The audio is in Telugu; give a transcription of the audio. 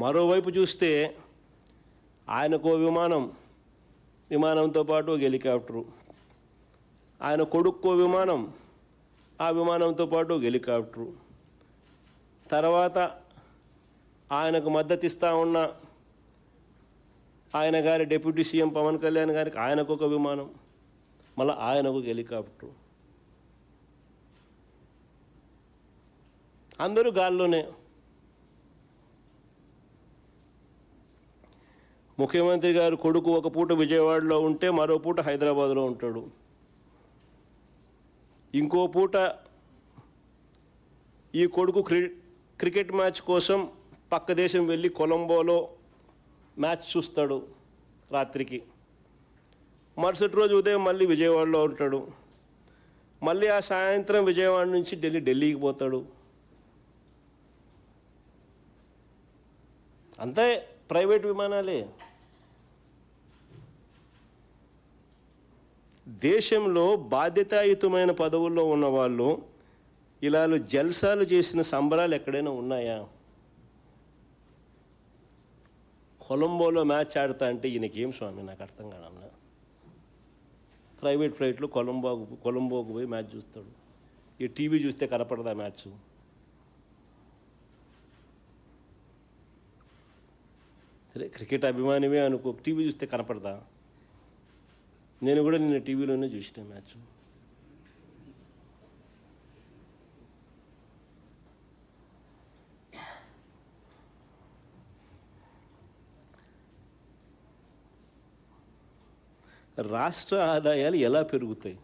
మరోవైపు చూస్తే ఆయనకో విమానంతో పాటు ఒక హెలికాప్టరు, ఆయన కొడుక్కో విమానం, ఆ విమానంతో పాటు ఒక హెలికాప్టరు, తర్వాత ఆయనకు మద్దతు ఇస్తూ ఉన్న ఆయన గారి డిప్యూటీ సీఎం పవన్ కళ్యాణ్ గారికి ఆయనకు ఒక విమానం, మళ్ళీ ఆయనకు ఒక హెలికాప్టరు, అందరూ గాల్లోనే. ముఖ్యమంత్రి గారు కొడుకు ఒక పూట విజయవాడలో ఉంటే మరో పూట హైదరాబాద్లో ఉంటాడు, ఇంకో పూట ఈ కొడుకు క్రికెట్ మ్యాచ్ కోసం పక్క దేశం వెళ్ళి కొలంబోలో మ్యాచ్ చూస్తాడు రాత్రికి, మరుసటి రోజు ఉదయం మళ్ళీ విజయవాడలో ఉంటాడు, మళ్ళీ ఆ సాయంత్రం విజయవాడ నుంచి ఢిల్లీకి పోతాడు. అంతే ప్రైవేట్ విమానాలే. దేశంలో బాధ్యతాయుతమైన పదవుల్లో ఉన్నవాళ్ళు ఇలా జల్సాలు చేసిన సంబరాలు ఎక్కడైనా ఉన్నాయా? కొలంబోలో మ్యాచ్ ఆడతా అంటే ఈయనకేం స్వామి, నాకు అర్థం కాదన్నా. ప్రైవేట్ ఫ్లైట్లో కొలంబోకు పోయి మ్యాచ్ చూస్తాడు. ఈ టీవీ చూస్తే కనపడదా మ్యాచ్? సరే క్రికెట్ అభిమానివే అనుకో, టీవీ చూస్తే కనపడదా? నేను కూడా నిన్న టీవీలోనే చూసిన మ్యాచ్. రాష్ట్ర ఆదాయాలు ఎలా పెరుగుతాయి?